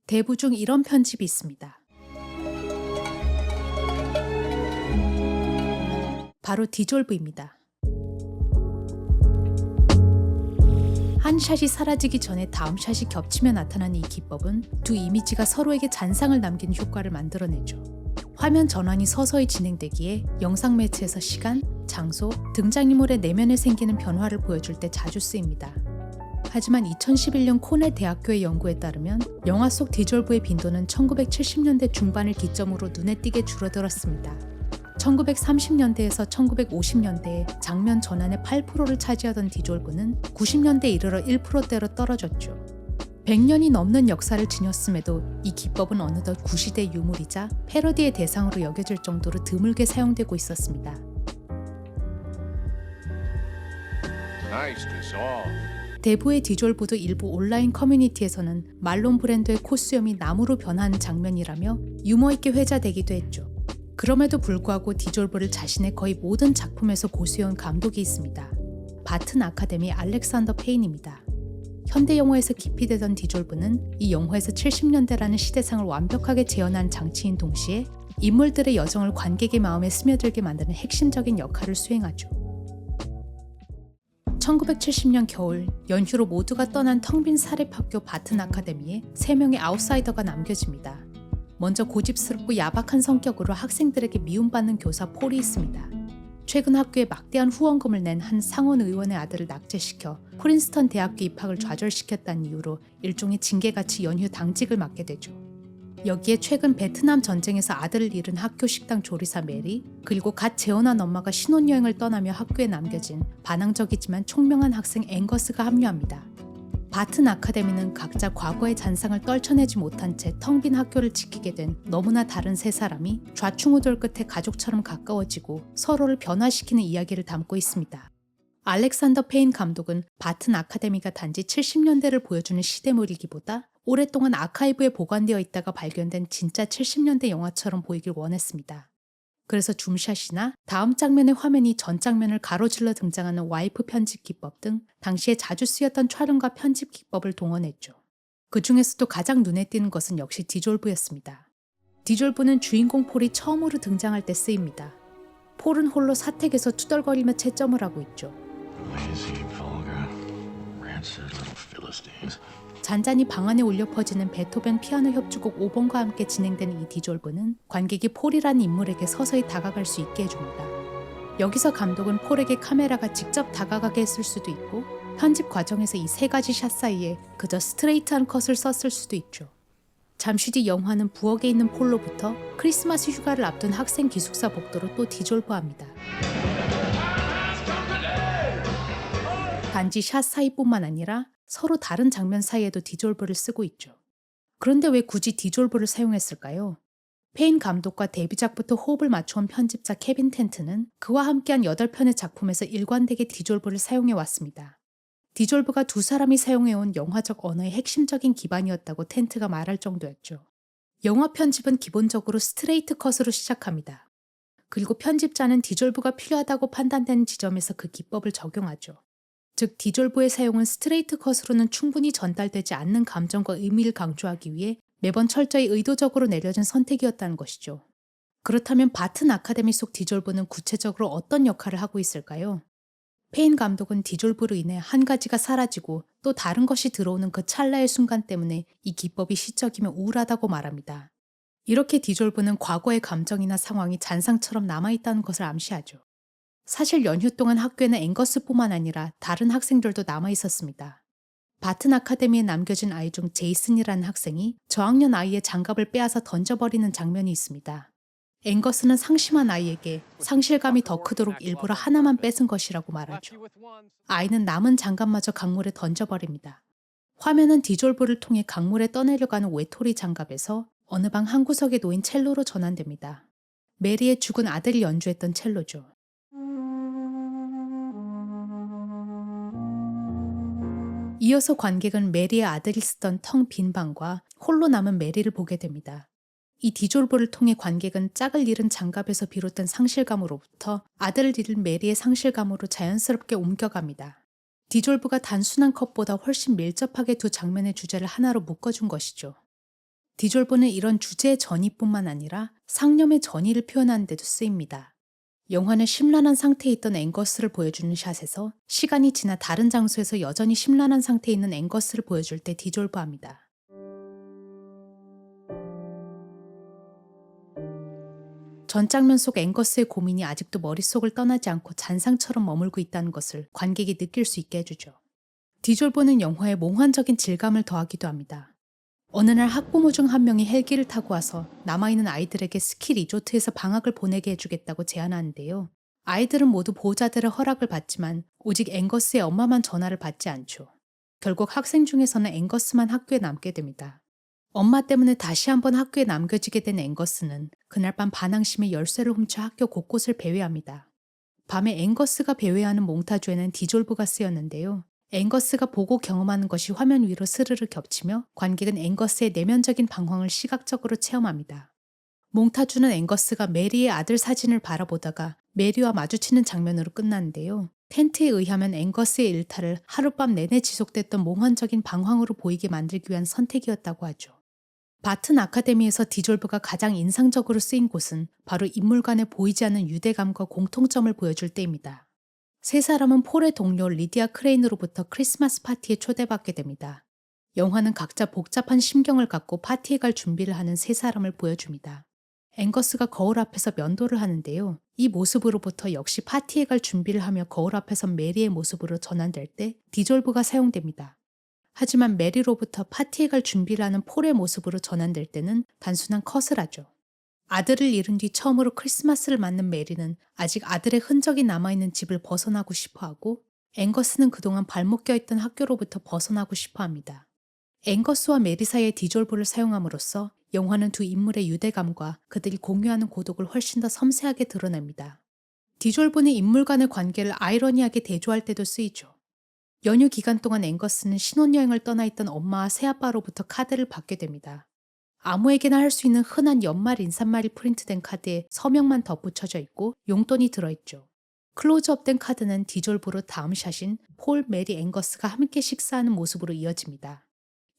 대부 중 이런 편집이 있습니다. 바로 디졸브입니다. 한 샷이 사라지기 전에 다음 샷이 겹치며 나타나는 이 기법은 두 이미지가 서로에게 잔상을 남기는 효과를 만들어내죠. 화면 전환이 서서히 진행되기에 영상 매체에서 시간, 장소, 등장인물의 내면에 생기는 변화를 보여줄 때 자주 쓰입니다. 하지만 2011년 코넬 대학교의 연구에 따르면 영화 속 디졸브의 빈도는 1970년대 중반을 기점으로 눈에 띄게 줄어들었습니다. 1930년대에서 1950년대에 장면 전환의 8%를 차지하던 디졸브는 90년대에 이르러 1%대로 떨어졌죠. 100년이 넘는 역사를 지녔음에도 이 기법은 어느덧 구시대 유물이자 패러디의 대상으로 여겨질 정도로 드물게 사용되고 있었습니다. 대부의 디졸브도 일부 온라인 커뮤니티에서는 말론 브랜드의 콧수염이 나무로 변하는 장면이라며 유머있게 회자되기도 했죠. 그럼에도 불구하고 디졸브를 자신의 거의 모든 작품에서 고수해온 감독이 있습니다. 바튼 아카데미 알렉산더 페인입니다. 현대 영화에서 기피되던 디졸브는 이 영화에서 70년대라는 시대상을 완벽하게 재현한 장치인 동시에 인물들의 여정을 관객의 마음에 스며들게 만드는 핵심적인 역할을 수행하죠. 1970년 겨울 연휴로 모두가 떠난 텅 빈 사립학교 바튼 아카데미에 3명의 아웃사이더가 남겨집니다. 먼저 고집스럽고 야박한 성격으로 학생들에게 미움받는 교사 폴이 있습니다. 최근 학교에 막대한 후원금을 낸 한 상원 의원의 아들을 낙제시켜 프린스턴 대학교 입학을 좌절시켰다는 이유로 일종의 징계같이 연휴 당직을 맡게 되죠. 여기에 최근 베트남 전쟁에서 아들을 잃은 학교 식당 조리사 메리, 그리고 갓 재혼한 엄마가 신혼여행을 떠나며 학교에 남겨진 반항적이지만 총명한 학생 앵거스가 합류합니다. 바튼 아카데미는 각자 과거의 잔상을 떨쳐내지 못한 채 텅 빈 학교를 지키게 된 너무나 다른 세 사람이 좌충우돌 끝에 가족처럼 가까워지고 서로를 변화시키는 이야기를 담고 있습니다. 알렉산더 페인 감독은 바튼 아카데미가 단지 70년대를 보여주는 시대물이기보다 오랫동안 아카이브에 보관되어 있다가 발견된 진짜 70년대 영화처럼 보이길 원했습니다. 그래서 줌샷이나 다음 장면의 화면이 전 장면을 가로질러 등장하는 와이프 편집 기법 등 당시에 자주 쓰였던 촬영과 편집 기법을 동원했죠. 그 중에서도 가장 눈에 띄는 것은 역시 디졸브였습니다. 디졸브는 주인공 폴이 처음으로 등장할 때 쓰입니다. 폴은 홀로 사택에서 투덜거리며 채점을 하고 있죠. 잔잔히 방 안에 울려 퍼지는 베토벤 피아노 협주곡 5번과 함께 진행되는 이 디졸브는 관객이 폴이라는 인물에게 서서히 다가갈 수 있게 해줍니다. 여기서 감독은 폴에게 카메라가 직접 다가가게 했을 수도 있고 편집 과정에서 이 세 가지 샷 사이에 그저 스트레이트한 컷을 썼을 수도 있죠. 잠시 뒤 영화는 부엌에 있는 폴로부터 크리스마스 휴가를 앞둔 학생 기숙사 복도로 또 디졸브합니다. 단지 샷 사이뿐만 아니라 서로 다른 장면 사이에도 디졸브를 쓰고 있죠. 그런데 왜 굳이 디졸브를 사용했을까요? 페인 감독과 데뷔작부터 호흡을 맞춰온 편집자 케빈 텐트는 그와 함께한 8편의 작품에서 일관되게 디졸브를 사용해왔습니다. 디졸브가 두 사람이 사용해온 영화적 언어의 핵심적인 기반이었다고 텐트가 말할 정도였죠. 영화 편집은 기본적으로 스트레이트 컷으로 시작합니다. 그리고 편집자는 디졸브가 필요하다고 판단되는 지점에서 그 기법을 적용하죠. 즉 디졸브의 사용은 스트레이트 컷으로는 충분히 전달되지 않는 감정과 의미를 강조하기 위해 매번 철저히 의도적으로 내려진 선택이었다는 것이죠. 그렇다면 바튼 아카데미 속 디졸브는 구체적으로 어떤 역할을 하고 있을까요? 페인 감독은 디졸브로 인해 한 가지가 사라지고 또 다른 것이 들어오는 그 찰나의 순간 때문에 이 기법이 시적이며 우울하다고 말합니다. 이렇게 디졸브는 과거의 감정이나 상황이 잔상처럼 남아있다는 것을 암시하죠. 사실 연휴 동안 학교에는 앵거스뿐만 아니라 다른 학생들도 남아있었습니다. 바튼 아카데미에 남겨진 아이 중 제이슨이라는 학생이 저학년 아이의 장갑을 빼앗아 던져버리는 장면이 있습니다. 앵거스는 상심한 아이에게 상실감이 더 크도록 일부러 하나만 뺏은 것이라고 말하죠. 아이는 남은 장갑마저 강물에 던져버립니다. 화면은 디졸브를 통해 강물에 떠내려가는 외톨이 장갑에서 어느 방 한 구석에 놓인 첼로로 전환됩니다. 메리의 죽은 아들이 연주했던 첼로죠. 이어서 관객은 메리의 아들이 쓰던 텅 빈 방과 홀로 남은 메리를 보게 됩니다. 이 디졸브를 통해 관객은 짝을 잃은 장갑에서 비롯된 상실감으로부터 아들을 잃은 메리의 상실감으로 자연스럽게 옮겨갑니다. 디졸브가 단순한 컷보다 훨씬 밀접하게 두 장면의 주제를 하나로 묶어준 것이죠. 디졸브는 이런 주제의 전이뿐만 아니라 상념의 전이를 표현하는 데도 쓰입니다. 영화는 심란한 상태에 있던 앵거스를 보여주는 샷에서 시간이 지나 다른 장소에서 여전히 심란한 상태에 있는 앵거스를 보여줄 때 디졸브합니다. 전 장면 속 앵거스의 고민이 아직도 머릿속을 떠나지 않고 잔상처럼 머물고 있다는 것을 관객이 느낄 수 있게 해주죠. 디졸브는 영화에 몽환적인 질감을 더하기도 합니다. 어느 날 학부모 중 한 명이 헬기를 타고 와서 남아있는 아이들에게 스키 리조트에서 방학을 보내게 해주겠다고 제안하는데요. 아이들은 모두 보호자들의 허락을 받지만 오직 앵거스의 엄마만 전화를 받지 않죠. 결국 학생 중에서는 앵거스만 학교에 남게 됩니다. 엄마 때문에 다시 한번 학교에 남겨지게 된 앵거스는 그날 밤 반항심에 열쇠를 훔쳐 학교 곳곳을 배회합니다. 밤에 앵거스가 배회하는 몽타주에는 디졸브가 쓰였는데요. 앵거스가 보고 경험하는 것이 화면 위로 스르르 겹치며 관객은 앵거스의 내면적인 방황을 시각적으로 체험합니다. 몽타주는 앵거스가 메리의 아들 사진을 바라보다가 메리와 마주치는 장면으로 끝나는데요. 텐트에 의하면 앵거스의 일탈을 하룻밤 내내 지속됐던 몽환적인 방황으로 보이게 만들기 위한 선택이었다고 하죠. 바튼 아카데미에서 디졸브가 가장 인상적으로 쓰인 곳은 바로 인물 간에 보이지 않는 유대감과 공통점을 보여줄 때입니다. 세 사람은 폴의 동료 리디아 크레인으로부터 크리스마스 파티에 초대받게 됩니다. 영화는 각자 복잡한 심경을 갖고 파티에 갈 준비를 하는 세 사람을 보여줍니다. 앵거스가 거울 앞에서 면도를 하는데요. 이 모습으로부터 역시 파티에 갈 준비를 하며 거울 앞에선 메리의 모습으로 전환될 때 디졸브가 사용됩니다. 하지만 메리로부터 파티에 갈 준비를 하는 폴의 모습으로 전환될 때는 단순한 컷을 하죠. 아들을 잃은 뒤 처음으로 크리스마스를 맞는 메리는 아직 아들의 흔적이 남아있는 집을 벗어나고 싶어하고 앵거스는 그동안 발목 껴있던 학교로부터 벗어나고 싶어합니다. 앵거스와 메리 사이의 디졸브를 사용함으로써 영화는 두 인물의 유대감과 그들이 공유하는 고독을 훨씬 더 섬세하게 드러냅니다. 디졸브는 인물 간의 관계를 아이러니하게 대조할 때도 쓰이죠. 연휴 기간 동안 앵거스는 신혼여행을 떠나 있던 엄마와 새아빠로부터 카드를 받게 됩니다. 아무에게나 할 수 있는 흔한 연말 인사말이 프린트된 카드에 서명만 덧붙여져 있고 용돈이 들어있죠. 클로즈업된 카드는 디졸브로 다음 샷인 폴, 메리, 앵거스가 함께 식사하는 모습으로 이어집니다.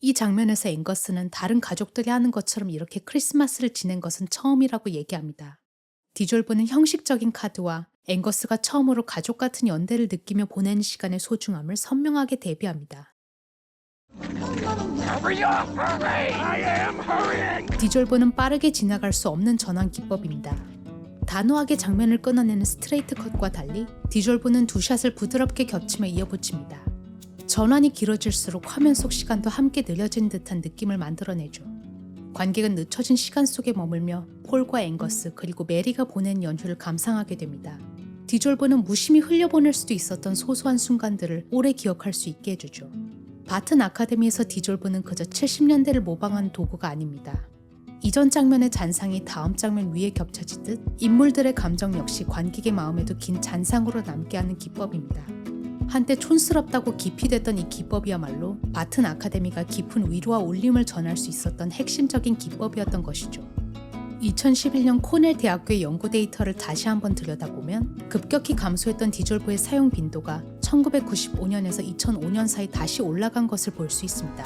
이 장면에서 앵거스는 다른 가족들이 하는 것처럼 이렇게 크리스마스를 지낸 것은 처음이라고 얘기합니다. 디졸브는 형식적인 카드와 앵거스가 처음으로 가족 같은 연대를 느끼며 보내는 시간의 소중함을 선명하게 대비합니다. 디졸브는 빠르게 지나갈 수 없는 전환 기법입니다. 단호하게 장면을 끊어내는 스트레이트 컷과 달리 디졸브는 두 샷을 부드럽게 겹치며 이어붙입니다. 전환이 길어질수록 화면 속 시간도 함께 느려진 듯한 느낌을 만들어내죠. 관객은 늦춰진 시간 속에 머물며 폴과 앵거스 그리고 메리가 보낸 연휴를 감상하게 됩니다. 디졸브는 무심히 흘려보낼 수도 있었던 소소한 순간들을 오래 기억할 수 있게 해주죠. 바튼 아카데미에서 디졸브는 그저 70년대를 모방한 도구가 아닙니다. 이전 장면의 잔상이 다음 장면 위에 겹쳐지듯 인물들의 감정 역시 관객의 마음에도 긴 잔상으로 남게 하는 기법입니다. 한때 촌스럽다고 기피됐던 이 기법이야말로 바튼 아카데미가 깊은 위로와 울림을 전할 수 있었던 핵심적인 기법이었던 것이죠. 2011년 코넬 대학교의 연구 데이터를 다시 한번 들여다보면 급격히 감소했던 디졸브의 사용 빈도가 1995년에서 2005년 사이 다시 올라간 것을 볼 수 있습니다.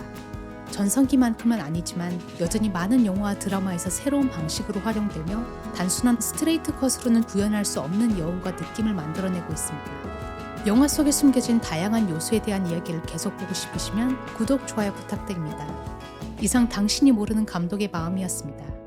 전성기만큼은 아니지만 여전히 많은 영화와 드라마에서 새로운 방식으로 활용되며 단순한 스트레이트 컷으로는 구현할 수 없는 여운과 느낌을 만들어내고 있습니다. 영화 속에 숨겨진 다양한 요소에 대한 이야기를 계속 보고 싶으시면 구독, 좋아요 부탁드립니다. 이상 당신이 모르는 감독의 마음이었습니다.